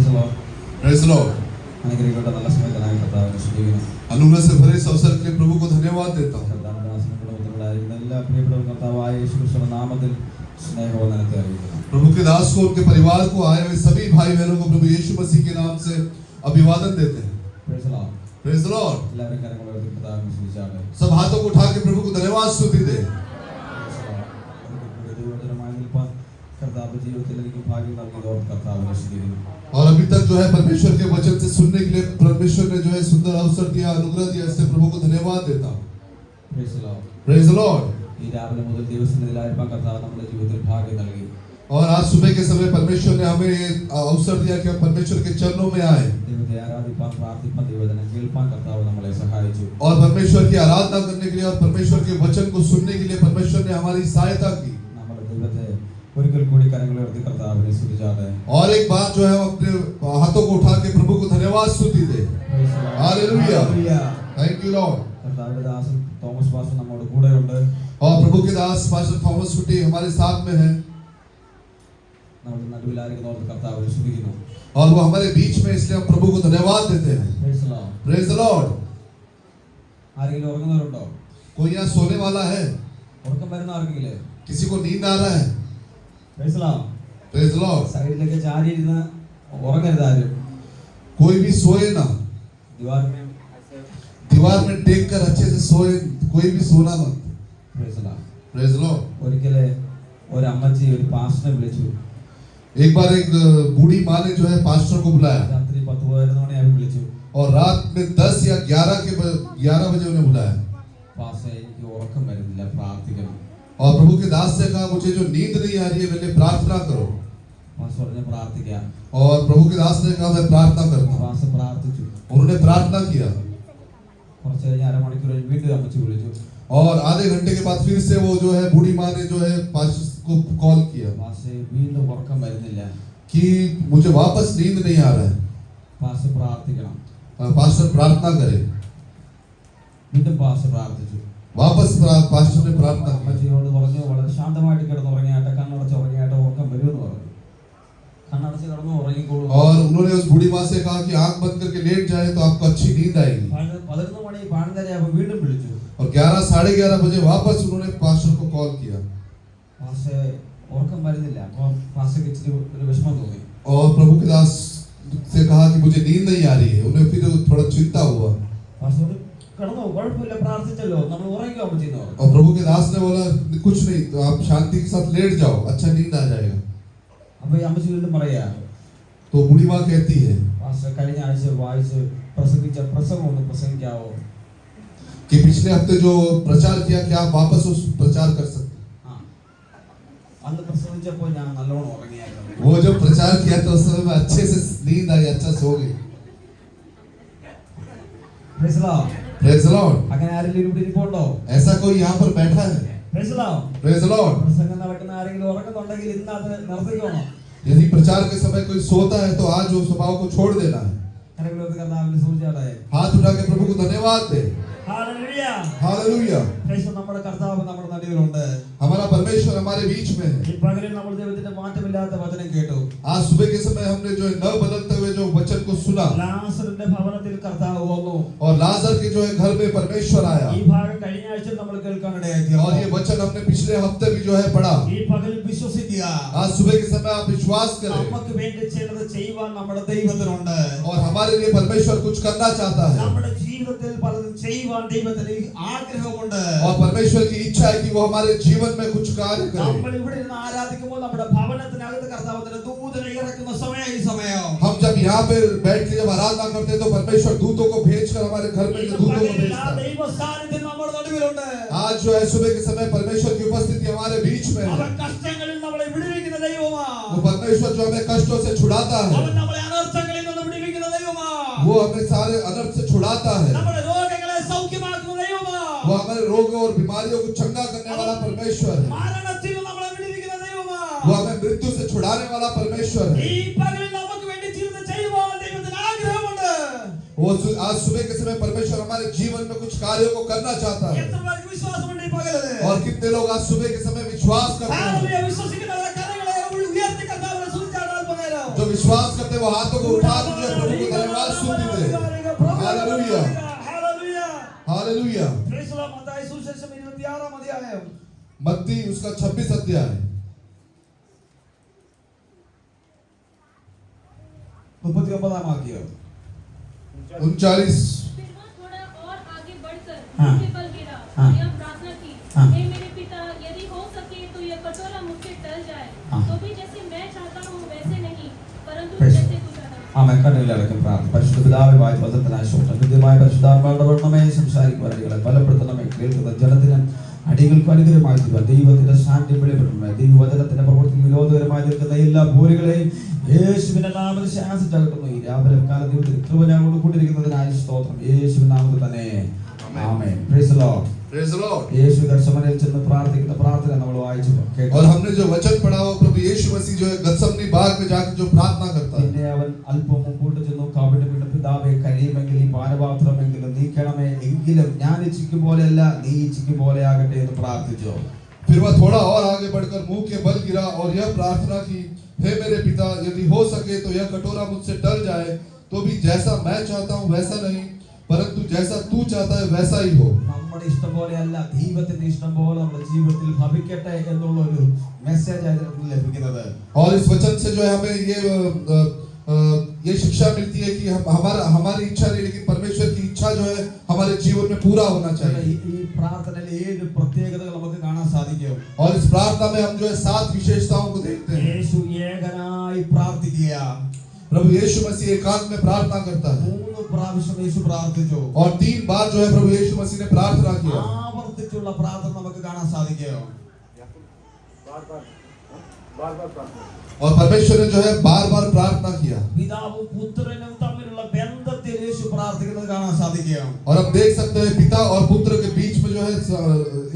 Praise the Lord. Praise the Lord. അനുഗ്രഹിക്കപ്പെട്ട നല്ല സമയത്തിനായി കർത്താവിനെ സ്തുതിക്കുന്നു. अनुग्रह से भरे इस अवसर के लिए प्रभु को धन्यवाद देता हूँ। കർത്താവിന്റെ ദാസനും കുടുംബത്തിലുണ്ടായിരുന്ന എല്ലാ പ്രിയപ്പെട്ട കർത്താവായ യേശുക്രിസ്തുവിന്റെ നാമത്തിൽ സ്നേഹവന്ദനത്തെ അറിയിക്കുന്നു. प्रभु के दास को उनके परिवार को आए हुए सभी भाई बहनों को प्रभु यीशु मसीह के नाम से अभिवादन देते हैं। Praise the Lord. Praise the Lord. എല്ലാവരും കരങ്ങൾ ഉയർത്തി കർത്താവിനെ സ്തുതിച്ചാട്ടെ. सब हाथों को उठा के प्रभु को धन्यवाद स्तुति दे। Praise the Lord. ദൈവവചനമായി നിൽപ്പാൻ കർത്താവ് ജീവിതത്തിൽ എനിക്ക് ഭാഗ്യം നൽകിയതോട് കർത്താവിനെ സ്തുതിക്കുന്നു. और अभी तक जो है परमेश्वर के वचन से सुनने के लिए परमेश्वर ने जो है सुंदर अवसर दिया, अनुग्रह दिया, इससे प्रभु को धन्यवाद देता हूँ। Praise the Lord. Praise the Lord. ഈ രാവിലെ മുതൽ ദൈവസന്നിധിയിലായിരിക്കാൻ കർത്താവ് നമ്മുടെ ജീവിതത്തിൽ ഭാഗ്യം നൽകി. और आज सुबह के समय परमेश्वर ने हमें ये अवसर दिया कि हम परमेश्वर के चरणों में आए ദൈവത്തെ ആരാധിപ്പാൻ പ്രാർത്ഥിപ്പാൻ ദൈവവചനം കേൾപ്പാൻ കർത്താവ് നമ്മളെ സഹായിച്ചു. और परमेश्वर की आराधना करने के लिए और परमेश्वर के वचन को सुनने के लिए परमेश्वर ने हमारी सहायता की। നമ്മുടെ ദൈവത്തെ ഒരിക്കൽ കൂടി കരങ്ങൾ ഉയർത്തി കർത്താവിനെ സ്തുതിച്ചാട്ടെ. और एक बात जो है हम अपने हाथों को उठा के प्रभु को धन्यवाद स्तुति दे। Hallelujah, thank you Lord. കർത്താവിന്റെ ദാസൻ തോമസ് പാസ്റ്റർ നമ്മുടെ കൂടെയുണ്ട്. और प्रभु के दास पास्टर थॉमस सुटी हमारे साथ में है നമ്മുടെ നടുവിലായിരിക്കുന്നവർക്ക് കർത്താവിനെ സ്തുതിക്കുന്നു. और वो हमारे बीच में, इसलिए हम प्रभु को धन्यवाद देते हैं। Praise the Lord. Praise the Lord. ആരെങ്കിലും ഉറങ്ങുന്നവരുണ്ടോ? कोई यहाँ सोने वाला है? ഉറക്കം വരുന്ന ആർക്കെങ്കിലേ? किसी को नींद आ रहा है? Praise the Lord. Praise the Lord. സൈഡിലേക്ക് ചാരി ഇരുന്ന് ഉറങ്ങരുത് ആരും. कोई भी सोए ना, दीवार में टेक कर अच्छे से सोए, कोई भी सोना मत। Praise the Lord. Praise the Lord. ഒരിക്കലേ ഒരു അമ്മച്ചി ഒരു പാസ്റ്ററിനെ വിളിച്ചു. एक बार एक बूढ़ी माँ ने जो है पास्टर को बुलाया രാത്രി 10-11 മണിയായി വിളിച്ചു. और रात में 10 या 11 बजे उन्हें बुलाया പാസ്റ്റർ എനിക്ക് ഉറക്കം വരുന്നില്ല പ്രാർത്ഥിക്കണം. और प्रभु के दास से कहा मुझे जो नींद नहीं आ रही है पहले प्रार्थना करो। പാസ്റ്റർ പറഞ്ഞു പ്രാർത്ഥിക്കാം. और प्रभु के दास ने कहा मैं प्रार्थना करता हूँ। പാസ്റ്റർ പ്രാർത്ഥിച്ചു. उन्होंने प्रार्थना किया കുറച്ച് കഴിഞ്ഞ് അരമണിക്കൂർ കഴിഞ്ഞ് വീണ്ടും അമ്മച്ചി വിളിച്ചു. और आधे घंटे के बाद फिर से वो जो है बूढ़ी माँ ने जो है पास्टर को कॉल किया പാസ്റ്റർ വീണ്ടും ഉറക്കം വരുന്നില്ല. कि मुझे वापस नींद नहीं आ रहा है, പാസ്റ്റർ പ്രാർത്ഥിക്കണം. पास्टर प्रार्थना करे। വീണ്ടും പാസ്റ്റർ പ്രാർത്ഥിച്ചു. वापस पास्टर ने प्रार्थना की അമ്മച്ചിയോട് പറഞ്ഞു വളരെ ശാന്തമായിട്ട് കിടന്നുറങ്ങിയാട്ടെ, കണ്ണടച്ച് ഉറങ്ങിയാട്ടെ ഉറക്കം വരുമെന്ന് പറഞ്ഞു. കണ്ണടച്ച് കിടന്നു ഉറങ്ങിക്കോളൂ. और उन्होंने उस बूढ़ी माँ से कहा कि आंख बंद करके लेट जाए तो आपको अच्छी नींद आएगी। 11 മണി 12:30 വീണ്ടും വിളിച്ചു. और 11 साढ़े 11 बजे वापस उन्होंने पास्टर को कॉल किया പാസ്റ്റർ ഉറക്കം വരുന്നില്ല. അപ്പോൾ പാസ്റ്റർക്ക് ഇച്ചിരി ഒരു വിഷമം തോന്നി. और प्रभु के दास से कहा कि मुझे नींद नहीं आ रही है। उन्हें फिर थोड़ा चिंता हुआ പാസ്റ്റർ കിടന്നു കുഴപ്പമില്ല പ്രാർത്ഥിച്ചല്ലോ നമ്മൾ ഉറങ്ങിക്കോ അമ്മച്ചി എന്ന് പറഞ്ഞു. और प्रभु के दास ने बोला कुछ नहीं, तो आप शांति के साथ लेट जाओ, अच्छा नींद आ जाएगा। അപ്പോൾ ഈ അമ്മച്ചി വീണ്ടും പറയാ, तो बूढ़ी माँ कहती है പാസ്റ്റർ കഴിഞ്ഞ ആഴ്ച വായിച്ച് പ്രസംഗിച്ച പ്രസംഗം ഒന്ന് പ്രസംഗിക്കാവോ? कि पिछले हफ्ते जो प्रचार किया क्या आप वापस उस प्रचार कर सकते? അന്ന് പ്രസംഗിച്ചപ്പോൾ ഞാൻ നല്ലോണം ഉറങ്ങിയായിരുന്നു. वो जो प्रचार किया तो उस समय में अच्छे से नींद आई, अच्छा सो गई। Praise the Lord. Praise the Lord. അങ്ങനെ ആരെങ്കിലും ഇവിടെ ഇരിപ്പുണ്ടോ? ऐसा कोई यहाँ पर बैठा है? Praise the Lord. Praise the Lord. പ്രസംഗം നടക്കുന്ന ആരെങ്കിലും ഉറങ്ങുന്നുണ്ടെങ്കിൽ ഇന്ന് അത് നിർത്തിക്കോണം. यदि प्रचार के समय कोई सोता है तो आज वो स्वभाव को छोड़ देना है। കരങ്ങളോട് കർത്താവിനെ സ്തുതിച്ചാട്ടെ. हाथ उठा के प्रभु को धन्यवाद दे। Hallelujah. Hallelujah. Praise the Lord. നമ്മുടെ കർത്താവ് നമ്മുടെ നടുവിലുണ്ട്. हमारा परमेश्वर हमारे बीच में है। ഈ പകലിൽ നമ്മൾ ദൈവത്തിന്റെ മാറ്റമില്ലാത്ത വചനം കേട്ടു. आज सुबह के समय हमने जो न बदलते हुए जो वचन को सुना ലാസറിന്റെ ഭവനത്തിൽ കർത്താവ് വന്നു. और लाजर के जो है घर में परमेश्वर आया। ഈ ഭാഗം കഴിഞ്ഞ ആഴ്ച നമ്മൾ കേൾക്കാനിടയായി. और ये वचन हमने पिछले हफ्ते भी जो है पढ़ा। ഈ പകലിൽ വിശ്വസിക്കുക. आज सुबह के समय आप विश्वास करें നമുക്ക് വേണ്ടി ചിലത് ചെയ്യുവാൻ നമ്മുടെ ദൈവത്തിനുണ്ട്. और हमारे लिए परमेश्वर कुछ करना चाहता है നമ്മുടെ ജീവിതത്തിൽ പലതും ചെയ്യുവാൻ ദൈവത്തിന് ആഗ്രഹമുണ്ട്. और परमेश्वर की इच्छा है कि वो हमारे जीवन में कुछ कार्य करे। നമ്മൾ ഇവിടെ ഇരുന്ന് ആരാധിക്കുമ്പോൾ നമ്മുടെ ഭവനത്തിനകത്ത് കർത്താവിന്റെ ദൂതനെ ഇറക്കുന്ന സമയം ഈ സമയം. हम जब यहाँ पे बैठ के जब आराधना करते हैं तो परमेश्वर दूतों को भेजकर हमारे घर में जो दूतों को भेजता है। ദൈവ സാന്നിധ്യം നമ്മുടെ നടുവിലുണ്ട്. आज जो है सुबह के समय परमेश्वर की उपस्थिति हमारे बीच में है। അവൻ കഷ്ടങ്ങളിൽ നമ്മളെ വിടുവിക്കുന്ന ദൈവമാണ്. वो परमेश्वर जो हमें कष्टों से छुड़ाता है, അവൻ നമ്മളെ അനർത്ഥങ്ങളിൽ നിന്ന് വിടുവിക്കുന്ന ദൈവമാണ്. वो हमें सारे अनर्थ से छुड़ाता है, നമ്മുടെ രോഗങ്ങളെ സൗഖ്യമാക്കുന്ന ദൈവമാണ്. वो हमारे रोगों और बीमारियों को चंगा करने वाला परमेश्वर है, മരണത്തിൽ നിന്ന് നമ്മളെ വിടുവിക്കുന്ന ദൈവമാണ്. वो हमें मृत्यु से छुड़ाने वाला परमेश्वर है। ഈ പകലിൽ നമുക്ക് വേണ്ടി ജീവിതം ചെയ്യുവാൻ ദൈവത്തിന് ആഗ്രഹമുണ്ട്. वो आज सुबह के समय परमेश्वर हमारे जीवन में कुछ कार्यों को करना चाहता है। എത്ര പേർക്ക് വിശ്വാസമുണ്ട് ഈ പകലിൽ? और कितने लोग आज सुबह के समय विश्वास करते हैं? ഹല്ലേലൂയ. വിശ്വസിക്കുന്നവരെ കരങ്ങളെ ഉയർത്തി കർത്താവിനെ സ്തുതിച്ചാടാൻ പകരം. जो विश्वास करते अपने वो हाथों को उठा के प्रभु को धन्यवाद स्तुति दे। Hallelujah, hallelujah. Praise the Lord. मत्ती सुविशेषम 26 अध्याय मत्ती उसका 26 अध्याय 39 वाक्य 39। फिर वह थोड़ा और आगे बढ़कर हाँ। मुझे बल गिरा हाँ। और यह प्रार्थना की, हाँ। हे मेरे पिता, यदि हो सके तो यह कटोरा मुझसे टल जाए, हाँ। तो भी जैसे मैं चाहता हूँ वैसे नहीं, परंतु Praise जैसे तू चाहता है। ആമേൻ. കണ്ണുകളടക്കം പ്രാർത്ഥന. പരിശുദ്ധ പിതാവേ, വാഴ്ത്തപ്പെട്ട ശോഭന നിത്യമായ പരിശുദ്ധാത്മാവിന്റെ വർണ്ണമേ സംസാരിക്കുവാൻ അടികളെ ബലപ്പെടുത്തണമേ. കേൾക്കുന്ന ജനത്തിന് അടികൾക്ക് അനുഗ്രഹമായി തീരുവാൻ ദൈവത്തിന്റെ സാന്നിധ്യം വെളിപ്പെടണമേ. ദൈവവചനത്തിന്റെ പ്രവൃത്തി വിരോധകരമായി നിൽക്കുന്ന എല്ലാ പോരുകളെയും യേശുവിന്റെ നാമത്തിൽ ശാസിച്ചകറ്റുന്നു. ഈ രാവിലെ കാലത്ത് ദൈവത്തിന്റെ കൃപ ഞങ്ങളോട് കൂടിയിരിക്കുന്നതിനായി സ്തോത്രം. യേശുവിന്റെ നാമത്തിൽ തന്നെ ആമേൻ. Praise the Lord. Praise the Lord. യേശു ഗത്സമനയിൽ ചെന്ന് പ്രാർത്ഥിക്കുന്ന പ്രാർത്ഥന നമ്മൾ വായിച്ചു കേട്ടു. और हमने जो वचन पढ़ा वो प्रभु यीशु मसीह जो है गत्समनी बाग में जाकर जो प्रार्थना करता है। പിന്നെ അവൻ അല്പം മുമ്പോട്ട് ചെന്നു കവിട്ട് വീണ് പിതാവേ, കഴിയുമെങ്കിൽ ഈ പാനപാത്രമെങ്കിലും നീക്കണമേ, എങ്കിലും ഞാൻ ഇച്ഛിക്കും പോലെയല്ല നീ ഇച്ഛിക്കും പോലെ ആകട്ടെ എന്ന് പ്രാർത്ഥിച്ചു. फिर वह थोड़ा और आगे बढ़कर मुंह के बल गिरा और यह प्रार्थना की, हे मेरे पिता, यदि हो सके तो यह कटोरा मुझसे टल जाए, तो भी जैसा मैं चाहता हूँ वैसा नहीं, परंतु जैसा तू चाहता है वैसा ही हो। നമ്മുടെ ഇഷ്ടം പോലെയല്ല, ദൈവത്തിന്റെ ഇഷ്ടം പോലെ നമ്മുടെ ജീവിതത്തിൽ ഭവിക്കട്ടെ എന്നുള്ള ഒരു മെസ്സേജ് ആയിരുന്നു ലഭിക്കുന്നത്. और इस वचन से जो है हमें ये शिक्षा मिलती है कि हमारी इच्छा नहीं, लेकिन परमेश्वर की इच्छा जो है हमारे जीवन में पूरा होना चाहिए। ഈ പ്രാർത്ഥനയിൽ 7 പ്രത്യേകതകൾ നമുക്ക് കാണാൻ സാധിക്കും. और इस प्रार्थना में हम जो है 7 विशेषताओं को देखते हैं। യേശു ഏകനായി പ്രാർത്ഥിക്കുക. प्रभु यीशु मसीह एकांत में प्रार्थना करता है 3 പ്രാവശ്യം യേശു പ്രാർത്ഥിച്ചു. और 3 बार जो है प्रभु यीशु मसीह ने प्रार्थना किया। ആവർത്തിച്ചുള്ള പ്രാർത്ഥന നമുക്ക് കാണാൻ സാധിക്കും. और परमेश्वर ने जो है बार-बार प्रार्थना किया। പിതാവും പുത്രനും തമ്മിലുള്ള ബന്ധത്തിൽ യേശു പ്രാർത്ഥിക്കുന്നത് കാണാൻ സാധിക്കും. और हम देख सकते हैं पिता और पुत्र के बीच में जो है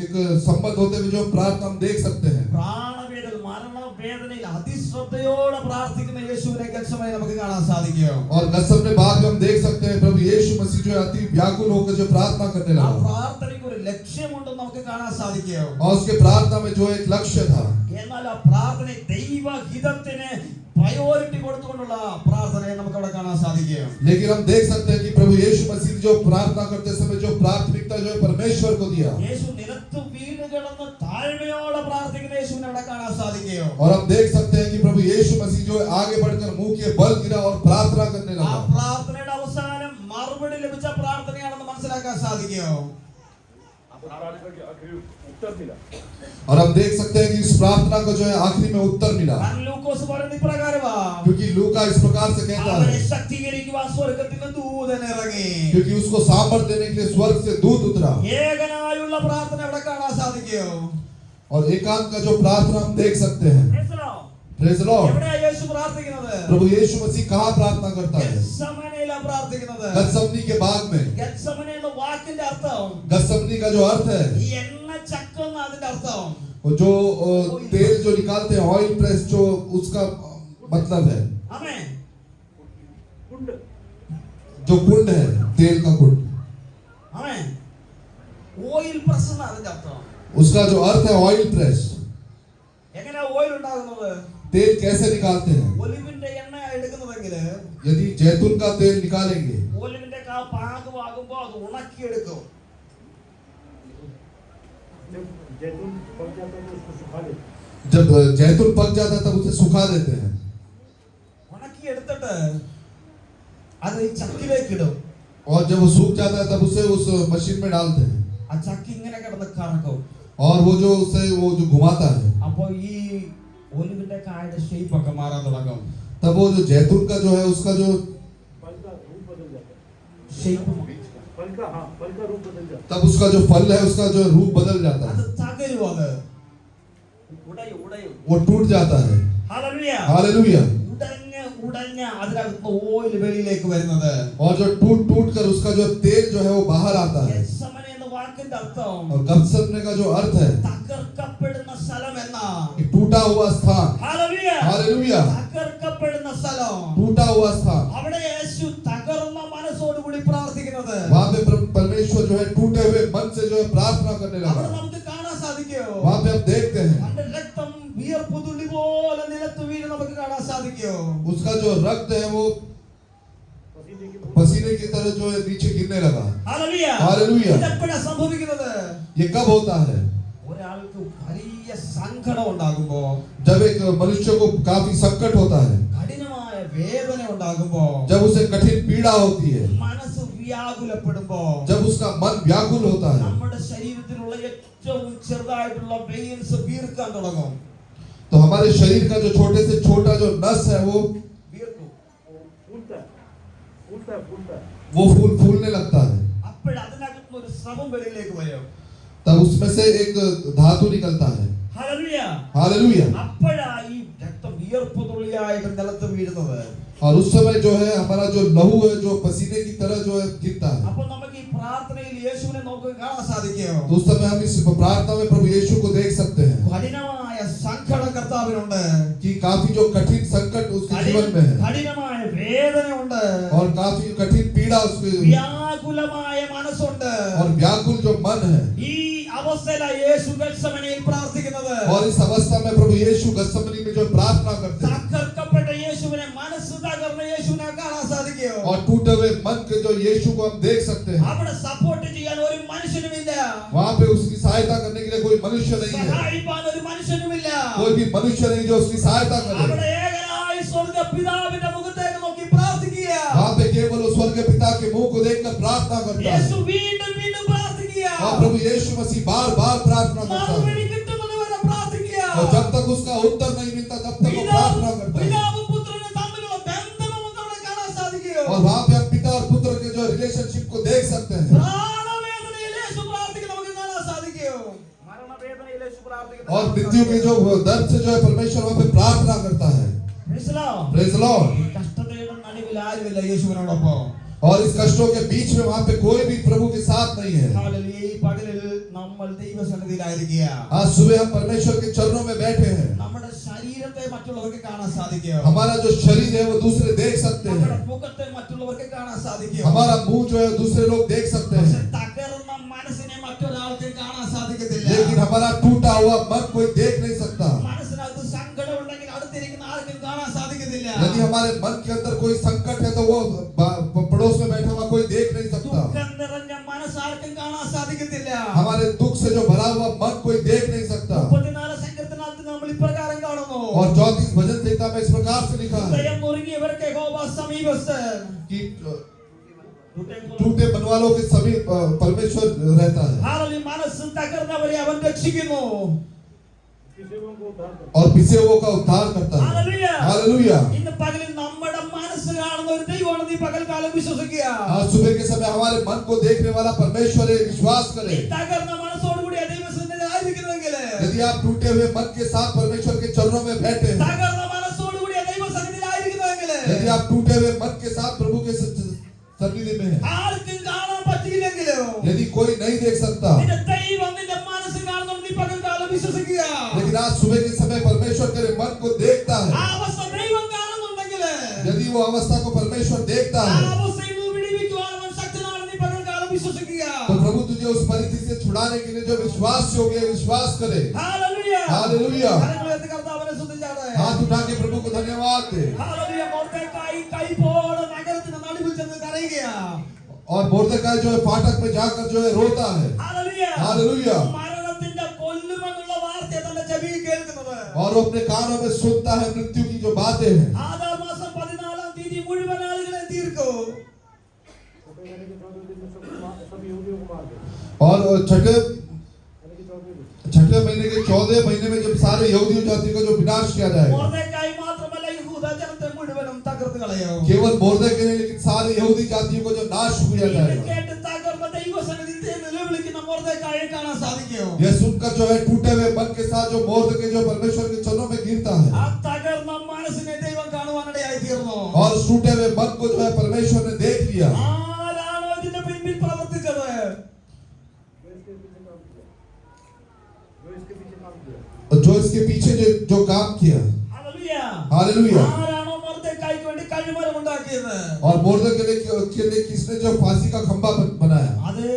एक संबंध होते हुए जो प्रार्थना हम देख सकते हैं। പ്രാണവേദന മരണവേദനയിൽ അതിശ്രദ്ധയോടെ പ്രാർത്ഥിക്കുന്ന യേശുവിനെ ഗത്സമനയിൽ നമുക്ക് കാണാൻ സാധിക്കും. और गत्समने बाग में हम देख सकते हैं प्रभु यीशु मसीह जो है अति व्याकुल होकर जो प्रार्थना करने ആ लगा। പ്രാർത്ഥനയ്ക്ക് ഒരു ലക്ഷ്യമുണ്ടെന്ന് നമുക്ക് കാണാൻ സാധിക്കും. और उसके प्रार्थना में जो एक लक्ष्य था, എന്നാൽ ആ പ്രാർത്ഥന ദൈവഹിതത്തിന് പ്രയോറിറ്റി കൊടുത്തുകൊണ്ടുള്ള പ്രാർത്ഥനയെ നമുക്ക് അവിടെ കാണാൻ സാധിക്കും. लेकिन हम देख सकते हैं कि प्रभु यीशु मसीह जो प्रार्थना करते समय जो प्राथमिकता जो है परमेश्वर को दिया। യേശു നിലത്ത് വീണ് കിടന്ന് താഴ്മയോടെ പ്രാർത്ഥിക്കുന്ന യേശുവിനെ അവിടെ കാണാൻ സാധിക്കും. और हम देख सकते हैं कि प्रभु यीशु मसीह जो है आगे बढ़कर मुंह के बल गिरा और प्रार्थना करने ആ लगा। പ്രാർത്ഥനയുടെ അവസാനം മറുപടി ലഭിച്ച പ്രാർത്ഥനയാണെന്ന് മനസ്സിലാക്കാൻ साधिക്കും. और हम देख सकते हैं कि इस प्रार्थना को जो है आखिरी में उत्तर मिला, കാരണം ലൂക്കോസ് പറയുന്നത് ഇപ്രകാരമാ. क्योंकि लूका इस प्रकार से कहता അവനെ है, ശക്തീകരിക്കുവാൻ സ്വർഗ്ഗത്തിൽ നിന്ന് ദൂതൻ ഇറങ്ങി. क्योंकि उसको सामर्थ देने के लिए स्वर्ग से दूत उतरा। ഏകനായുള്ള പ്രാർത്ഥന അവിടെ കാണാൻ സാധിക്കും. और एकांत का जो प्रार्थना हम देख सकते हैं। Praise the Lord. എവിടെയാ യേശു പ്രാർത്ഥിക്കുന്നത്? प्रभु यीशु मसीह कहाँ प्रार्थना करता है? ഗത്സമനയിലാ പ്രാർത്ഥിക്കുന്നത്. गत्समनी के बाग में। ഗത്സമന എന്ന വാക്കിന്റെ അർത്ഥം गत्समनी का जो अर्थ है, ഈ എണ്ണ ചക്രം എന്നാ അതിന്റെ അർത്ഥം. वो जो तेल जो निकालते हैं, ऑयल प्रेस, जो उसका मतलब है, ആമേൻ. जो कुंड है, तेल का कुंड, ആമേൻ. ഓയിൽ പ്രസ് എന്നാ അതിന്റെ അർത്ഥം. उसका जो अर्थ है ऑयल प्रेस। എങ്ങനെയാ ഓയിൽ ഉണ്ടാകുന്നത്? तेल कैसे निकालते हैं? ഒലിവിന്റെ എണ്ണ എടുക്കുന്നതെങ്കിൽ यदि जैतून का तेल निकालेंगे, ഒലിവിന്റെ പാകമാകുമ്പോ അത് ഉണക്കിയെടുക്കും. जब जैतून पक जाता है तब उसे सुखा देते हैं। ഉണക്കിയെടുത്തിട്ട് അത് ഈ ചക്കിലേക്ക് ഇടും. और जब वो सूख जाता है तब उसे उस मशीन में डालते हैं। ആ ചക്കി ഇങ്ങനെ കിടന്ന് കറക്കും. और वो जो उसे वो जो घुमाता है, അപ്പൊ ഈ ഒലിവിന്റെ കായുടെ ഷേപ്പ് ഒക്കെ മാറാൻ തുടങ്ങും. तब वो जो जैतून का जो है उसका जो ഷേപ്പ് तब उसका जो फल है उसका जो रूप बदल जाता അത് है, തകരും. അത് ഉടയും. वो टूट जाता है। ഹല്ലേലൂയ. हालेलुया। ഉടഞ്ഞ അതിനകത്ത് ഓയിൽ വെളിയിലേക്ക് വരുന്നത്. और जो टूट कर उसका जो तेल जो है वो बाहर आता है। ഗത്സമന എന്ന വാക്കിന്റെ അർത്ഥം और गत्समने का जो अर्थ है, തകർക്കപ്പെടുന്ന സ്ഥലം എന്നാ. कि टूटा हुआ स्थान। ഹല്ലേലൂയ. हालेलुया। തകർക്കപ്പെടുന്ന സ്ഥലം. टूटा हुआ स्थान। അവിടെ യേശു തകർന്ന മനസ്സോടുകൂടി പ്രാർത്ഥിക്കുന്നത്. वहाँ पे परमेश्वर जो है टूटे हुए मन से जो है प्रार्थना करने അവിടെ लगा। നമുക്ക് കാണാൻ സാധിക്കും. वहाँ पे हम देखते हैं അവന്റെ രക്തം വിയർപ്പുതുള്ളി പോലെ നിലത്ത് വീണ് നമുക്ക് കാണാൻ സാധിക്കും. സാധിക്കോ? उसका जो रक्त है वो पसीने की तरह जो है नीचे गिरने लगा। ഹല്ലേലൂയ. हालेलुया। ഇതെപ്പോഴാ സംഭവിക്കുന്നത്? ये कब होता है? ഒരാൾക്ക് വലിയ സങ്കടം ഉണ്ടാകുമ്പോ, जब एक मनुष्य को काफी संकट होता है, കഠിനമായ വേദന ഉണ്ടാകുമ്പോ, जब उसे कठिन पीड़ा होती है, മനസ്സ് വ്യാകുലപ്പെടുമ്പോ, जब उसका मन व्याकुल होता है, നമ്മുടെ ശരീരത്തിലുള്ള ഏറ്റവും ചെറുതായിട്ടുള്ള വെയിൻസ് വീർക്കാൻ തുടങ്ങും. तो हमारे शरीर का जो छोटे से छोटा जो नस है वो വീർക്കും. फूलने लगता है। അപ്പോഴതിനകത്ത് ഒരു സ്രവം വെളിയിലേക്ക് വരും. तब उसमें से एक धातु निकलता है। ഹല്ലേലൂയ. हालेलुया। അപ്പോഴാ ഈ രക്തം വിയർപ്പ് തുള്ളിയായിട്ട് നിലത്ത് വീഴുന്നത്. और उस समय जो है हमारा जो लहू है जो पसीने की तरह जो है गिरता है। അപ്പോൾ നമുക്ക് ഈ പ്രാർത്ഥനയിൽ യേശുവിനെ നമുക്ക് കാണാൻ സാധിക്കും. तो उस समय हम इस प्रार्थना में प्रभु यीशु को देख सकते हैं കഠിനമായ സങ്കടം കർത്താവിനുണ്ട്. कि काफी जो कठिन संकट उसके जीवन में है കഠിനമായ വേദനയുണ്ട്. और काफी कठिन पीड़ा उसके വ്യാകുലമായ മനസ്സുണ്ട്. और व्याकुल जो मन है। ഈ അവസ്ഥയില യേശു ഗത്സമനയിൽ പ്രാർത്ഥിക്കുന്നത്. और इस अवस्था में प्रभु यीशु गत्सेमनी में जो प्रार्थना करते हैं തകർക്കപ്പെട്ട യേശുവിനെ, മനസ്സ് തകർന്ന യേശുവിനെ കാണാൻ സാധിക്കും. और टूटे हुए मन के जो यीशु को हम देख सकते हैं। അവിടെ സപ്പോർട്ട് ചെയ്യാൻ ഒരു മനുഷ്യനുമില്ല. वहां पे उसकी सहायता करने के लिए कोई मनुष्य नहीं है, സഹായിപ്പാൻ ഒരു മനുഷ്യനുമില്ല. कोई भी मनुष्य नहीं जो उसकी सहायता करे। അവിടെ ഏകനായ സ്വർഗ്ഗ പിതാവിന്റെ മുഖത്തേക്ക് നോക്കി പ്രാർത്ഥിക്കുക. वहां पे केवल उस स्वर्ग पिता के मुंह को देखकर प्रार्थना करता യേശു है വീണ്ടും വീണ്ടും പ്രാർത്ഥിക്കുക. और प्रभु यीशु मसीह बार बार प्रार्थना करता है മറുപടി കിട്ടുന്നത് വരെ പ്രാർത്ഥിക്കുക. और जब तक उसका उत्तर नहीं मिलता तब तक वो प्रार्थना करता है। പിതാവും പുത്രനും തമ്മിലുള്ള ബന്ധം നമുക്ക് അവിടെ കാണാൻ സാധിക്കും. और वहां पे हम पिता और पुत्र के जो रिलेशनशिप को देख सकते हैं। പ്രാണവേദനയിൽ യേശു പ്രാർത്ഥിക്കുന്നത് നമുക്ക് കാണാൻ സാധിക്കും. മരണവേദനയിൽ യേശു പ്രാർത്ഥിക്കുന്നത് और मृत्यु के जो दर्द से जो है परमेश्वर वहां पे प्रार्थना करता है। Praise the Lord. Praise the Lord. കഷ്ടതയുടെ നടുവിൽ ആരുമില്ല യേശുവിനോടൊപ്പം. और इस कष्टों के बीच में वहां पे कोई भी प्रभु के साथ नहीं है। ഹല്ലേലൂയ. ഈ പകലിൽ നമ്മൾ ദൈവസന്നിധിയിലായിരിക്കുക. आज सुबह हम परमेश्वर के चरणों में बैठे हैं। നമ്മുടെ ശരീരത്തെ മറ്റുള്ളവർക്ക് കാണാൻ സാധിക്കും. हमारा जो शरीर है वो दूसरे देख सकते നമ്മുടെ हैं, മുഖത്തെ മറ്റുള്ളവർക്ക് കാണാൻ സാധിക്കും. हमारा मुंह जो है दूसरे लोग देख सकते പക്ഷെ हैं, തകർന്ന മനസ്സിനെ മറ്റൊരാൾക്ക് കാണാൻ സാധിക്കത്തില്ല. लेकिन हमारा टूटा हुआ मन कोई देख नहीं सकता। മനസ്സിനകത്ത് സങ്കടം ഉണ്ടെങ്കിൽ അടുത്തിരിക്കുന്ന ആർക്കും കാണാൻ സാധിക്കത്തില്ല. यदि हमारे मन के अंदर कोई संकट है तो वो पड़ोस में बैठा हुआ कोई देख नहीं सकता। ദുഃഖം നിറഞ്ഞ മനസ്സ് ആർക്കും കാണാൻ സാധിക്കത്തില്ല. हमारे दुख से जो भरा हुआ मन कोई देख नहीं सकता। 34 സങ്കീർത്തനത്തിൽ നമ്മൾ ഇപ്രകാരം കാണുന്നു. और 34 भजन संहिता में इस प्रकार से लिखा है ഹൃദയം നുറുങ്ങിയവർക്ക് യഹോവ സമീപസ്ഥൻ. कि टूटे मन वालों के सभी परमेश्वर रहता है ഹല്ലേലൂയ. മനസ്സ് തകർന്നവരെ അവൻ രക്ഷിക്കുന്നു. और पिसे हुओं का उद्धार करता है। ഹല്ലേലൂയ. हालेलुया। ഇന്ന് പകലിൽ നമ്മുടെ മനസ്സ് കാണുന്ന ഒരു ദൈവമാണ് ഈ പകൽക്കാലം വിശ്വസിക്കുക. आज सुबह के समय हमारे मन को देखने वाला परमेश्वर है, विश्वास ഈ करें। തകർന്ന മനസ്സോടുകൂടി ദൈവസന്നിധിയിൽ ആയിരിക്കുന്നെങ്കിൽ, यदि आप टूटे हुए मन के साथ परमेश्वर के चरणों में बैठे हैं, തകർന്ന മനസ്സോടുകൂടി ദൈവസന്നിധിയിൽ ആയിരിക്കുന്നെങ്കിൽ, यदि आप टूटे हुए मन के साथ प्रभु के सन्निधि में हैं, ആർക്കും കാണാൻ പറ്റിയില്ലെങ്കിലും यदि कोई नहीं देख सकता, നിന്റെ ദൈവം നിന്റെ മനസ്സ് കാണുന്നു. ഈ പകൽക്കാലം വിശ്വസിക്കുക. लेकिन आज सुबह के समय परमेश्वर तेरे मन को देखता ആ है। അവസ്ഥ ദൈവം കാണുന്നുണ്ടെങ്കിൽ, यदि वो अवस्था को परमेश्वर देखता ആ है അവസ്ഥയിൽ നിന്ന് വിടുവിക്കുവാൻ അവൻ ശക്തനാണെന്ന് ഈ പകൽക്കാലം വിശ്വസിക്കുക. तो प्रभु तुझे उस परिस्थिति से छुड़ाने के लिए जो विश्वास योग्य है, विश्वास करे। ഹല്ലേലൂയ. हालेलुया। കരങ്ങളുയർത്തി കർത്താവിനെ സ്തുതിച്ചാട്ടെ. हाथ उठा के प्रभु को धन्यवाद दे। ഹല്ലേലൂയ. മൊർദെഖായി കൈപ്പോടെ നഗരത്തിന്റെ നടുവിൽ ചെന്ന് കരയുകയാ. और मोर्देखाई जो है फाटक में जाकर जो है रोता है। ഹല്ലേലൂയ. हालेलुया। മരണത്തിന്റെ കൊല്ലുമെന്നുള്ള വാർത്ത തന്റെ ചെവിയിൽ കേൾക്കുന്നത്. और वो अपने कानों में सुनता है मृत्यु की जो बातें हैं। ആദാർ മാസം 14-ാം തീയതി മുഴുവൻ ആളുകളെ തീർക്കും. और छठे महीने के 14 महीने में जब सारे यहूदी जाति का जो विनाश किया जाएगा, മൊർദെഖായി മാത്രമല്ല യഹൂദ ജനത്തെ മുഴുവനും തകർത്ത് കളയും. केवल मोर्दे के लिए लेकिन सारे यहूदी जातियों को जो नाश किया ഇത് जाएगा। കേട്ട് തകർന്ന ദൈവസന്നിധിയിൽ നിലവിളിക്കുന്ന മൊർദെഖായിയെ കാണാൻ സാധിക്കും. यह सुनकर जो है टूटे हुए मन के साथ जो मोर्द के जो परमेश्वर के चरणों में गिरता है, ആ തകർന്ന മനസ്സിനെ ദൈവം കാണുവാനിടയായി തീർന്നു. और उस टूटे हुए मन को जो है परमेश्वर ने देख लिया। ആരാണോ ഇതിന്റെ പിന്നിൽ പ്രവർത്തിച്ചത്? जो इसके पीछे जो काम किया। ഹല്ലേലൂയ. हालेलुया। ആരാണോ മൊർദെഖായിക്ക് വേണ്ടി കഴിമരം ഉണ്ടാക്കിയത്? और मोर्दे के लिए किसने जो फांसी का खंबा बनाया, അതേ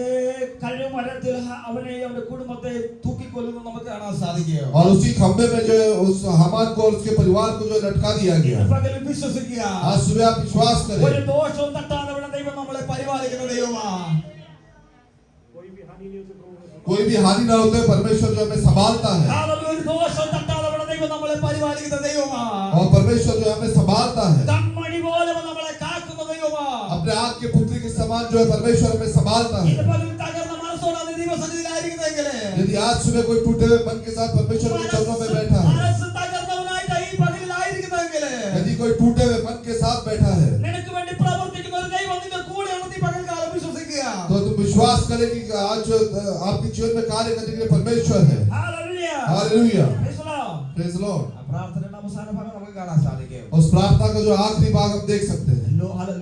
കഴിമരത്തിൽ അവനെ അവന്റെ കുടുംബത്തെ തൂക്കിക്കൊല്ലുന്നത് നമുക്ക് കാണാൻ കാണാൻ സാധിക്കും. और उसी खंबे में जो है उस हामान को और उसके परिवार को जो है लटका दिया गया. ഇന്ന് പകൽ വിശ്വസിക്കുക. आज सुबह आप विश्वास करें. ഒരു ദോഷവും തട്ടാതെ ഇവിടെ ദൈവം നമ്മളെ പരിപാലിക്കുന്ന ദൈവമാണ്. कोई भी हानि ना होते परमेश्वर जो हमें संभालता है. ഒരു ദോഷവും തട്ടാതെ ഇവിടെ ദൈവം നമ്മളെ പരിപാലിക്കുന്ന ദൈവമാണ്. और परमेश्वर जो हमें संभालता है. കൺമണി പോലെ നമ്മളെ കാക്കുന്ന ദൈവമാണ്. अपने आँख के पुत्री के समान जो है परमेश्वर हमें संभालता है. ഇന്ന് പകൽ തകർന്ന മനസ്സോടാണ് ദൈവസന്നിധിയിലായിരിക്കുന്നതെങ്കിൽ यदि आज सुबह कोई टूटे हुए मन के साथ परमेश्वर के चरणों में बैठा है. മനസ്സ് തകർന്നവനായിട്ട് ഈ പകലിലായിരിക്കുന്നെങ്കിൽ यदि कोई टूटे हुए मन के साथ बैठा है നിനക്ക് വേണ്ടി പ്രവർത്തിക്കുന്ന ഒരു ദൈവം നിന്റെ കൂടെയാണെന്ന് ഈ പകൽക്കാലം വിശ്വസിക്കുക. तो तुम विश्वास करें कि आज जो आपके जीवन में कार्य करने के लिए परमेश्वर है. Hallelujah. Hallelujah. Praise the Lord. Praise the Lord. പ്രാർത്ഥനയുടെ അവസാന ഭാഗം നമുക്ക് കാണാൻ സാധിക്കും. उस प्रार्थना का जो आखिरी भाग हम देख सकते हैं.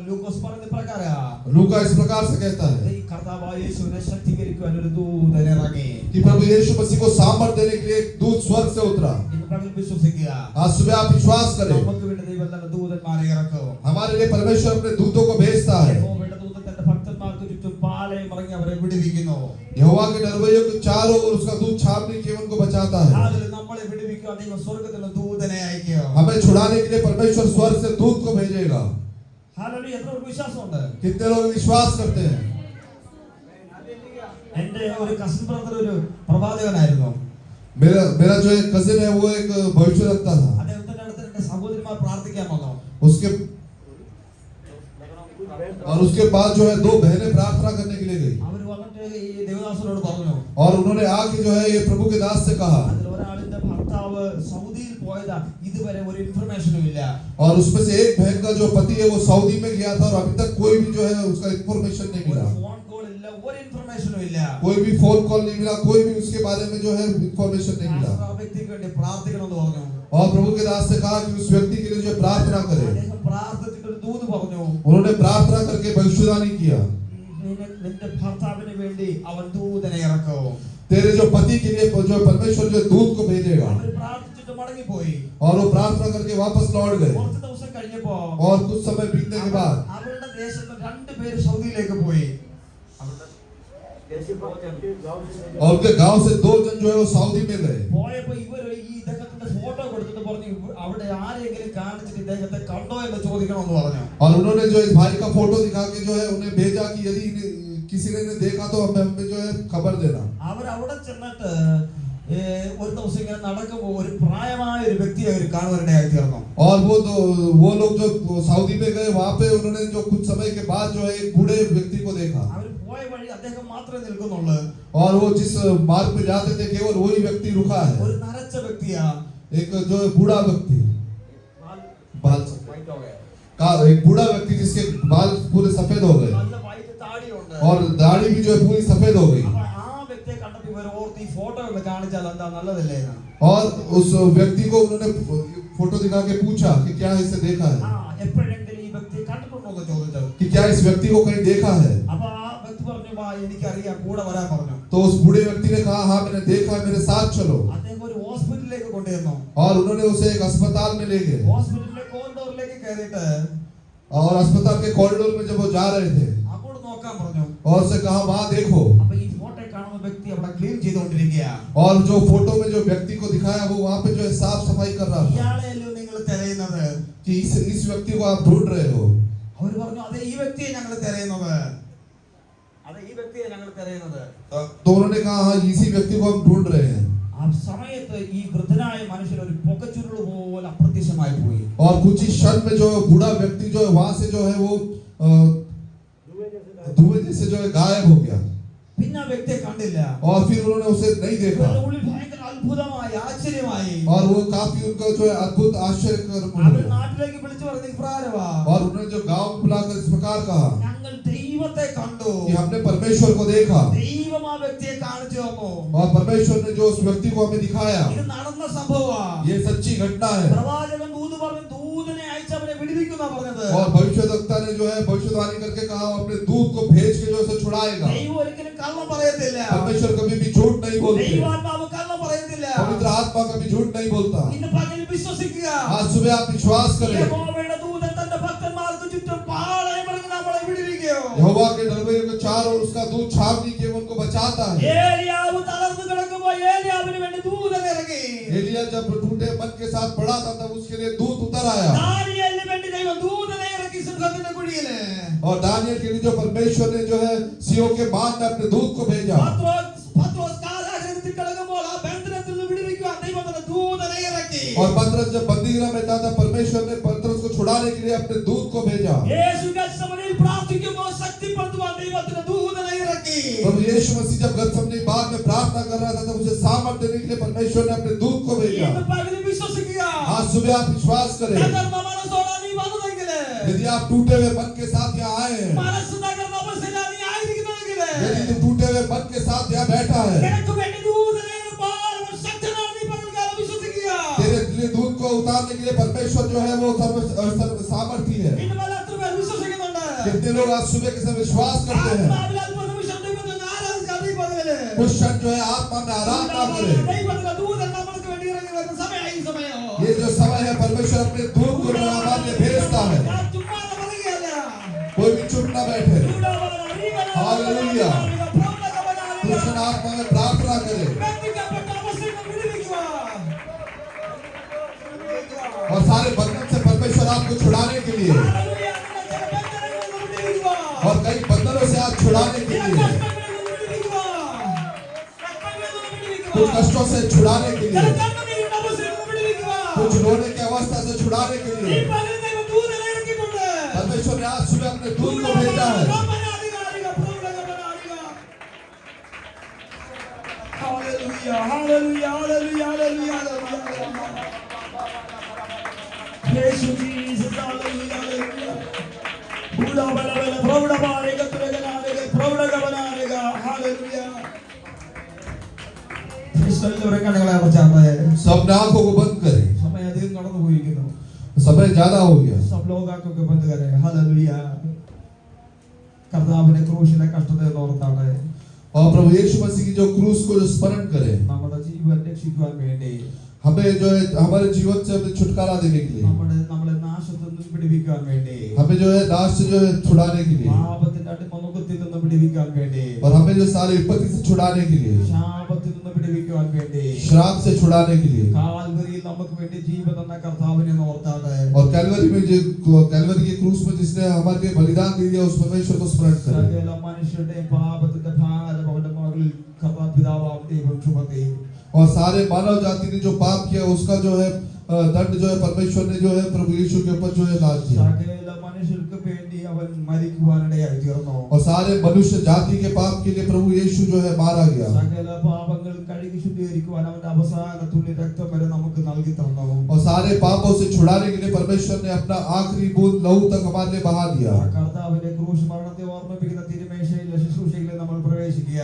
ലൂക്കോസ് പറയുന്ന പ്രകാരം लूका इस प्रकार से कहता है ഈ കർത്താവായ യേശുവിനെ ശക്തീകരിക്കുവാൻ ഒരു ദൂതൻ ഇറങ്ങി. कि प्रभु यीशु मसीह को सामर्थ्य देने के लिए एक दूत स्वर्ग से उतरा. ഇന്ന് പകൽ വിശ്വസിക്കുക. आज सुबह आप विश्वास करें. നമുക്ക് വേണ്ടി ദൈവം തന്നെ ദൂതന്മാരെ ഇറക്കും. हमारे लिए परमेश्वर अपने दूतों को भेजता है. യഹോവയുടെ ദൂതൻ തന്റെ ഭക്തന്മാർക്ക് ചുറ്റും പാളയം ഇറങ്ങി അവരെ വിടുവിക്കുന്നു. यहोवा के डरवैयों के चारों ओर उसका दूत छापने के उनको बचाता है. അതിൽ നമ്മളെ വിടുവിക്കാൻ ദൈവം സ്വർഗ്ഗത്തിൽ നിന്ന് ദൂതനെ അയക്കും. हमें छुड़ाने के लिए परमेश्वर स्वर्ग से दूत को भेजेगा. ഹല്ലേലൂയ. എത്ര വിശ്വാസമുണ്ട്? कितने लोग विश्वास करते हैं? എന്റെ ഒരു കസിൻ ബ്രദർ ഒരു പ്രവാചകനായിരുന്നു. मेरा जो एक कजिन है वो एक भविष्य रखता था. അദ്ദേഹത്തിന്റെ അടുത്ത് എന്റെ സഹോദരിമാർ പ്രാർത്ഥിക്കാൻ വന്നു. उसके और उसके बाद जो है दो बहनें प्रार्थना करने के लिए गई അവർ വന്നിട്ട് ഈ ദേവദാസനോട് പറഞ്ഞു. और उन्होंने आके जो है ये प्रभु के दास से कहा. അതിൽ ഒരാളിന്റെ ഭർത്താവ് സൗദിയിൽ പോയതാ ഇതുവരെ ഒരു ഇൻഫർമേഷനും ഇല്ല. और उसमें से एक बहन का जो पति है वो सऊदी में गया था और अभी तक कोई भी जो है उसका इंफॉर्मेशन नहीं ഒരു मिला. ഫോൺ കോൾ ഇല്ല, ഒരു ഇൻഫർമേഷനും ഇല്ല. कोई भी फोन कॉल नहीं मिला. कोई भी उसके बारे में जो है इंफॉर्मेशन नहीं मिला. ആ വ്യക്തിക്ക് വേണ്ടി പ്രാർത്ഥിക്കണമെന്ന് പറഞ്ഞു. और प्रभु के दास से कहा कि उस व्यक्ति के लिए जो प्रार्थना करे. അദ്ദേഹം പ്രാർത്ഥിച്ചിട്ട് ഒരു ദൂത് പറഞ്ഞു. उन्होंने प्रार्थना करके भविष्यवाणी किया. നിന്റെ ഭർത്താവിന് വേണ്ടി അവൻ ദൂതനെ ഇറക്കും. तेरे जो पति के लिए जो परमेश्वर जो दूत को भेजेगा. അവർ പ്രാർത്ഥിച്ചിട്ട് മടങ്ങിപ്പോയി. और वो प्रार्थना करके वापस लौट गए. കുറച്ച് ദിവസം കഴിഞ്ഞപ്പോ और कुछ समय बीतने के बाद അവരുടെ ദേശത്ത് രണ്ടുപേര് സൗദിയിലേക്ക് പോയി. और उनके गांव से दो जन जो है वो सऊदी में गए. പോയപ്പോ ഇവര് ഈ ഇദ്ദേഹത്തിന്റെ ഫോട്ടോ കൊടുത്തിട്ട് പറഞ്ഞു അവിടെ ആരെങ്കിലും കാണിച്ചിട്ട് ഇദ്ദേഹത്തെ കണ്ടോ എന്ന് ചോദിക്കണമെന്ന് പറഞ്ഞു. और उन्होंने जो इस भाई का फोटो दिखा के जो है उन्हें भेजा कि यदि किसी ने देखा तो हमें जो है खबर देना. അവർ അവിടെ ചെന്നിട്ട് ഒരു ദിവസം ഇങ്ങനെ നടക്കുമ്പോൾ ഒരു പ്രായമായ ഒരു വ്യക്തിയെ അവർ കാണുവാനിടയായി തീർന്നു. और वो लोग जो सऊदी में गए वहां पे उन्होंने जो कुछ समय के बाद जो है एक बूढ़े व्यक्ति को देखा. അവർ പോയ വഴി അദ്ദേഹം മാത്രമേ നിൽക്കുന്നുള്ളൂ. और वो जिस मार्ग पे जाते थे केवल वही व्यक्ति रुका है. ഒരു നരച്ച വ്യക്തിയാ. एक जो बूढ़ा व्यक्ति बाल एक बूढ़ा व्यक्ति जिसके बाल पूरे सफेद हो गए നല്ല വൈറ്റ് താടിയുണ്ട്. और दाढ़ी भी जो है पूरी सफेद हो गई. അപ്പൊ ആ വ്യക്തിയെ കണ്ടപ്പോൾ ഇവർ ഓർത്ത് ഈ ഫോട്ടോ ഒന്ന് കാണിച്ചാൽ എന്താ നല്ലതല്ലേ എന്ന്. और उस व्यक्ति को उन्होंने फोटो दिखा के पूछा कि क्या इसे देखा है. എപ്പോഴെങ്കിലും ഈ വ്യക്തിയെ കണ്ടിട്ടുണ്ടോ എന്ന് ചോദിച്ചു. कि क्या इस व्यक्ति को कहीं देखा है. അപ്പൊ ആ വ്യക്തി പറഞ്ഞു വാ എനിക്കറിയാം കൂടെ വരാൻ പറഞ്ഞു. तो उस बूढ़े व्यक्ति ने कहा हाँ मैंने देखा है मेरे साथ चलो. അദ്ദേഹം ഒരു ഹോസ്പിറ്റലിലേക്ക് കൊണ്ടുവന്നു. और उन्होंने उसे एक अस्पताल में ले गए. ഹോസ്പിറ്റലിലെ കോറിഡോറിലേക്ക് കയറിയിട്ട് और अस्पताल के कॉरिडोर में जब वो जा रहे थे അങ്ങോട്ട് നോക്കാൻ പറഞ്ഞു. और उसे कहा वहां देखो. അപ്പൊ ഈ ഫോട്ടോ കാണുന്ന വ്യക്തി അവിടെ ക്ലീൻ ചെയ്തുകൊണ്ടിരിക്കുകയാ. और जो फोटो में जो व्यक्ति को दिखाया वो वहां पे जो है साफ सफाई कर रहा था. ഇയാളെയല്ലോ നിങ്ങൾ തിരയുന്നത്. कि इस व्यक्ति को आप ढूंढ रहे हो. അവർ പറഞ്ഞു അതെ ഈ വ്യക്തിയെ ഞങ്ങൾ തിരയുന്നത്. അതെ ഈ വ്യക്തിയെ ഞങ്ങൾ തിരയുന്നത്. तो उन्होंने कहा हाँ इसी व्यक्ति को हम ढूंढ रहे हैं. ആ സമയത്ത് ഈ വൃദ്ധനായ മനുഷ്യൻ ഒരു പുകച്ചുരുൾ പോലെ അപ്രത്യക്ഷമായി പോയി. और कुछ ही क्षण में जो बूढ़ा व्यक्ति जो है वहां से जो है वो धुएं जैसे जो है गायब हो गया. പിന്നെ ആ വ്യക്തിയെ കണ്ടില്ല. और फिर उन्होंने उसे नहीं देखा. ഇവരുടെ ഉള്ളിൽ ഭയങ്കര അത്ഭുതമായി ആശ്ചര്യമായി. और वो काफी उनका जो है अद्भुत आश्चर्य അവർ कर. നാട്ടിലേക്ക് വിളിച്ചു പറഞ്ഞു ഇപ്രകാരവാ और उन्होंने जो गांव में बुलाकर इस प्रकार कहा ഞങ്ങൾ ദൈവത്തെ കണ്ടു. कि हमने परमेश्वर को देखा. ദൈവം ആ വ്യക്തിയെ കാണിച്ചു തന്നു. और परमेश्वर ने जो उस व्यक्ति को हमें दिखाया ഇത് നടന്ന സംഭവമാ. ये सच्ची घटना है. പ്രവാചകൻ ദൂത് പറഞ്ഞു ദൂതനെ അയച്ച് അവനെ വിടുവിക്കുന്ന പറഞ്ഞത്. और भविष्यवक्ता ने जो है भविष्यवाणी करके कहा अपने दूत को भेज के जो उसे छुड़ाएगा. ദൈവം ഒരിക്കലും കള്ളം പറയത്തില്ല. परमेश्वर कभी भी झूठ नहीं बोलते. ദൈവാത്മാവ് കള്ളം പറയത്തില്ല. पवित्र आत्मा कभी झूठ नहीं बोलता. ഇന്ന് പകൽ വിശ്വസിക്കുക. आज सुबह आप विश्वास करें. യഹോവയുടെ ദൂതൻ തന്റെ ഭക്തന്മാർക്ക് ചുറ്റും പാളയമറിഞ്ഞ് നമ്മളെ വിടുവിക്കും. यहोवा के डरवैयों के चारों ओर उसका दूत छावनी के उनको बचाता है. ഏലിയാവ് തളർന്നു കിടക്കുമ്പോൾ ഏലിയാവിന് വേണ്ടി ദൂതൻ यह जब टूटे मन के साथ पड़ा था तब उसके लिए दूत उतर आया ദാനിയേലിന് വേണ്ടി ദൈവം ദൂതനെ ഇറക്കി സിംഹത്തിന്റെ കുഴിയില്. और दानियल के लिए जो परमेश्वर ने जो है सियों के बांध में अपने दूत को भेजा പത്രോസ് കാരാഗൃഹത്തിൽ കിടക്കുമ്പോൾ ആ ബന്ധനത്തിൽ നിന്ന് വിടുവിക്കുവാൻ ദൈവം തന്റെ ദൂതനെ ഇറക്കി. और पतरस जब बंदीगृह में था तब परमेश्वर ने पतरस को छुड़ाने के लिए अपने दूत को भेजा യേശു ഗത്സമനയിൽ പ്രാർത്ഥിക്കുമ്പോൾ ശക്തിപ്പെടുത്തുവാൻ ദൈവത്തിന്റെ ദൂതനെ ഇറക്കി. प्रभु यीशु मसीह जब गत्समनी बाग में प्रार्थना कर रहा था तब उसे सामर्थ्य देने के लिए परमेश्वर ने अपने दूत को भेजा ഇന്ന് പകല് വിശ്വസിക്കുക. आज सुबह आप विश्वास करें തകർന്ന മനസ്സോടെ നീ വന്നതെങ്കില്, यदि आप टूटे हुए मन के साथ यहाँ आए हैं മനസ്സ് തകർന്ന അവസ്ഥയിലാ നീ ആയിരിക്കുന്നതെങ്കില്, यदि तुम टूटे हुए मन के साथ यहाँ बैठा है നിനക്ക് വേണ്ടി ദൂതനെ ഇറക്കാൻ അവൻ ശക്തനാണ്. നീ പകൽക്കാലം വിശ്വസിക്കുക. तेरे लिए दूत को उतारने के लिए परमेश्वर जो है वो सर्व सामर्थ्य है ഇന്ന് പല എത്ര പേർ വിശ്വസിക്കുന്നുണ്ട്? कितने लोग आज सुबह के समय विश्वास करते हैं ആത്മാവിൽ അല്പ നിമിഷം ദൈവത്തെ ഒന്ന് ആരാധിച്ചാൽ ഈ പകല് कुछ क्षण जो है आत्मा में आराम ना करे ദൈവത്തിന്റെ ദൂതൻ നമ്മൾക്ക് വേണ്ടി ഇറങ്ങി വരുന്ന സമയം ഈ സമയം. ये जो समय है परमेश्वर अपने दूत को जो है हमारे लिए भेजता है ഞാൻ ചുമ്മാതെ പറയുകയല്ല. कोई भी चुप ना बैठे हालेलुया। कृष्ण आत्मा में प्रार्थना करे ബന്ധിക്കപ്പെട്ട അവസ്ഥയിൽ നിന്ന് വിടുവിക്കുവാൻ. और सारे बंधन से परमेश्वर आपको छुड़ाने के लिए ഹല്ലേലൂയ. നിന്റെ ചില ബന്ധനങ്ങളിൽ നിന്ന് വിടുവിക്കുവാൻ. और कई बंधनों से आप छुड़ाने के ചില लिए കഷ്ടങ്ങളിൽ നിന്ന് വിടുവിക്കുവാൻ. കഷ്ടങ്ങളിൽ നിന്ന് വിടുവിക്കുവാൻ. कुछ कष्टों से छुड़ाने के ചില लिए കണ്ണുനീരിന്റെ അവസ്ഥയിൽ നിന്ന് വിടുവിക്കുവാൻ. कुछ रोने की अवस्था से छुड़ाने के ഈ लिए പകൽ ദൈവം ദൂതനെ ഇറക്കിയിട്ടുണ്ട്. परमेश्वर ने आज सुबह अपने दूत को भेजा है Hallelujah, hallelujah, hallelujah, hallelujah, hallelujah. Praise you, Jesus, hallelujah, hallelujah. Buddha bala bala, pravda barega, turaganarega, pravda gavanarega, hallelujah. എല്ലാവരും കണ്ണുകളെ അടച്ചാട്ടെ. सब ने आंखों को बंद करें സമയം അധികം കടന്നു പോയിരിക്കുന്നു. समय ज्यादा हो गया सब लोग आंखों को बंद करें. हालेलुया. കർത്താവിന്റെ ക്രൂശിലെ കഷ്ടതയെ ഓർത്താട്ടെ. और प्रभु यीशु मसीह की जो क्रूस को जो स्मरण करें നമ്മുടെ ജീവൻ രക്ഷിക്കുവാൻ വേണ്ടി, हमें जो है हमारे जीवन से हमें छुटकारा देने के लिए നമ്മളെ നാശത്തിൽ നിന്ന് പിടിപ്പിക്കാൻ വേണ്ടി, हमें जो है नाश से जो है छुड़ाने के लिए പാപത്തിന്റെ അടിമനുഖത്തിൽ നിന്ന് പിടിപ്പിക്കാൻ വേണ്ടി, और हमें जो सारी विपत्ति से छुड़ाने के लिए ശാപത്തിൽ നിന്ന് പിടിപ്പിക്കുവാൻ വേണ്ടി, श्राप से छुड़ाने के लिए കാൽവരിയിൽ നമുക്ക് വേണ്ടി ജീവൻ തന്ന കർത്താവിനെ ഓർത്താട്ടെ. और कैलवरी में जो कैलवरी के क्रूस में जिसने हमारे लिए बलिदान दे दिया उस परमेश्वर को स्मरण करें സകല മനുഷ്യരുടെയും പാപത്തിന്റെ ഭാരം അവന്റെ മകളിൽ കർത്താവ് പിതാവാം ദൈവം ചുമത്തി. और सारे मानव जाति ने जो पाप किया उसका जो है दंड जो है परमेश्वर ने जो है प्रभु यीशु के ऊपर जो है लाद दिया സകല മനുഷ്യർക്ക് വേണ്ടി അവൻ മരിക്കുവാനിടയായി തീർന്നു. और सारे मनुष्य जाति के पाप के लिए प्रभु यीशु जो है मारा गया സകല പാപങ്ങൾ കഴുകി ശുദ്ധീകരിക്കുവാൻ അവന്റെ അവസാന തുള്ളി രക്തം വരെ നമുക്ക് നൽകി തന്നു. और सारे पापों से छुड़ाने के लिए परमेश्वर ने अपना आखिरी बूंद लहू तक हमारे लिए बहा दिया ആ കർത്താവിന്റെ ക്രൂശ് മരണത്തെ ഓർമ്മിപ്പിക്കുന്ന തിരുമേശയിലെ ശുശ്രൂഷയിൽ നമ്മൾ പ്രവേശിക്കുക.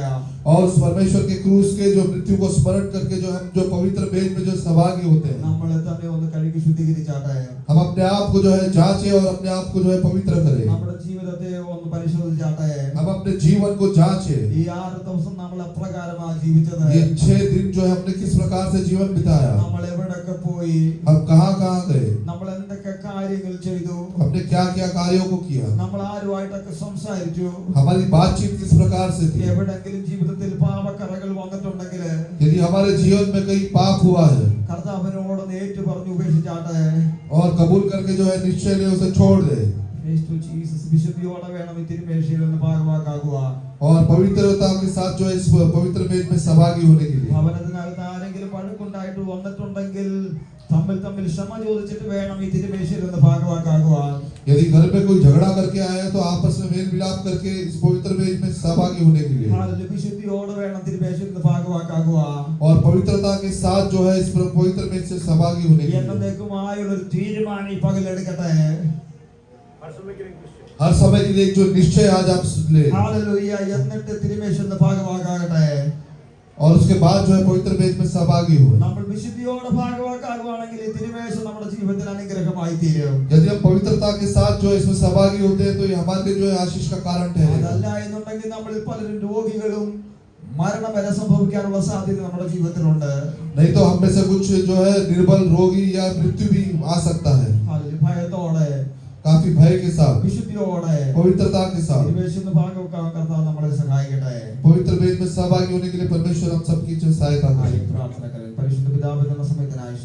और उस परमेश्वर के क्रूस के जो मृत्यु को स्मरण करके जो हम जो पवित्र मेज में जो सहभागी होते हैं നമ്മളെ തന്നെ ഒന്ന് കഴുകി ശുദ്ധീകരിച്ചാട്ടെ. हम अपने आप को जो है जांचें और अपने आप को जो है पवित्र करें നമ്മുടെ ജീവിതത്തെ ഒന്ന് പരിശോധിച്ചാട്ടെ. हम अपने जीवन को जांचें ഈ 6 ദിവസം നമ്മൾ എപ്രകാരമാണ് ജീവിച്ചത്? ये 6 दिन जो है हमने किस प्रकार से जीवन बिताया നമ്മൾ എവിടൊക്കെ പോയി? हम कहाँ कहाँ गए നമ്മൾ എന്തൊക്കെ കാര്യങ്ങൾ ചെയ്തു? हमने क्या क्या कार्यों को किया നമ്മൾ ആരുമായിട്ടൊക്കെ സംസാരിച്ചു? हमारी बातचीत किस प्रकार से थी എവിടെങ്കിലും ജീവിതത്തിൽ പാപക്കറകൾ വന്നിട്ടുണ്ടെങ്കിൽ यदि हमारे जीवन में कहीं पाप हुआ है കർത്താവിനോട് ഏറ്റു പറഞ്ഞു ഉപേക്ഷിച്ചാട്ടെ. और कबूल करके जो है निश्चय ले उसे छोड़ दे ക്രിസ്തു ജീസസ് വിശുദ്ധിയോടെ വേണം ഈ തിരുമേശയിൽ ഒന്ന് ഭാഗവാക്കാകുക. और पवित्रता के साथ जो है इस पवित्र मेज में सहभागी होने के लिए ഭവനത്തിനകത്ത് ആരെങ്കിലും പഴുക്കുണ്ടായിട്ട് വന്നിട്ടുണ്ടെങ്കിൽ തമ്മിൽ ക്ഷമ ചോദിച്ചിട്ട് വേണം ഈ തിരുമേശയിൽ ഒന്ന് ഭാഗവാക്കാകുക. यदि घर में कोई झगड़ा करके आए हैं तो आपस में मेल मिलाप करके इस पवित्र मेज में सहभागी होने के लिए ഹാലലൂയ. വിശുദ്ധിയോടെ വേണം തിരുമേശയിൽ ഒന്ന് ഭാഗവാക്കാകുക. और पवित्रता के साथ जो है इस पवित्र मेज से सहभागी होने के लिए എന്നേക്കുമായുള്ള ഒരു തീരുമാനം ഈ പകലെടുക്കട്ടെ. हर समय के लिए एक जो निश्चय आज आप ले ഹാലലൂയ. എന്നിട്ട് തിരുമേശയിൽ ഒന്ന് ഭാഗവാക്കാകട്ടെ. और उसके बाद जो है पवित्र मेज में सहभागी हुए നമ്മൾ വിശുദ്ധിയോടെ ഭാഗവാക്കാകുവാണെങ്കിൽ ഈ തിരുമേശ നമ്മുടെ ജീവിതത്തിൽ അനുഗ്രഹമായി തീരും. यदि हम पवित्रता के साथ जो है इसमें सहभागी होते हैं तो ये हमारे लिए जो है आशीष का कारण ठहरेगा അതല്ല എന്നുണ്ടെങ്കിൽ നമ്മളിൽ പലരും രോഗികളും മരണം വരെ സംഭവിക്കാനുള്ള സാധ്യത നമ്മുടെ ജീവിതത്തിലുണ്ട്. नहीं तो हम में से कुछ जो है निर्बल रोगी या मृत्यु भी आ सकता है ഹാലലൂയ. ഭയത്തോടെ काफी भय के साथ വിശുദ്ധിയോടെ पवित्रता के साथ തിരുമേശയുടെ ഭാഗവാക്കാൻ കർത്താവ് നമ്മളെ സഹായിക്കട്ടെ. पवित्र मेज में सहभागी होने के लिए परमेश्वर हम सबकी जो सहायता करे പ്രാർത്ഥന കരൻ പരിശുദ്ധ പിതാവിന്റെ സമയത്തിനായി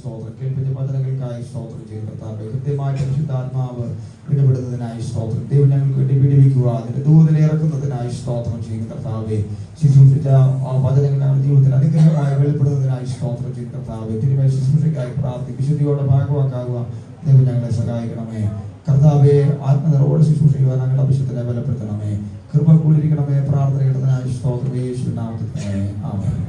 സ്തോത്രം ചെയ്യുന്നു കർത്താവേ. കൃത്യമായി പരിശുദ്ധാത്മാവ് ഇടപെടുന്നതിനായി സ്തോത്രം. ദൈവം ഞങ്ങൾക്ക് വേണ്ടി വിടുവിക്കുക, അതിന്റെ ദൂതനെ ഇറക്കുന്നതിനായി സ്തോത്രം ചെയ്യുന്നു കർത്താവേ. ശുശ്രൂഷിച്ച ആ വചനങ്ങൾ ഞങ്ങളുടെ ജീവിതത്തിൽ അനുഗ്രഹമായി വെളിപ്പെടുന്നതിനായി സ്തോത്രം ചെയ്യുന്നു കർത്താവേ. തിരുമേൽ ശുശ്രൂഷയ്ക്കായി പ്രാർത്ഥി വിശുദ്ധിയോടെ ഭാഗമാക്കാവുക. ദൈവം ഞങ്ങളെ സഹായിക്കണമേ കർത്താവേ. ആത്മനിറവോടെ ശുശ്രൂഷിക്കുവാൻ ഞങ്ങളുടെ അഭിഷേകത്തിനെ ബലപ്പെടുത്തണമേ. കൃപ കൂടിയിരിക്കണമേ. പ്രാർത്ഥന ഇടുന്നതിനായി സ്തോത്രം യേശുവിൻ നാമത്തിൽ തന്നെ. ആമേൻ.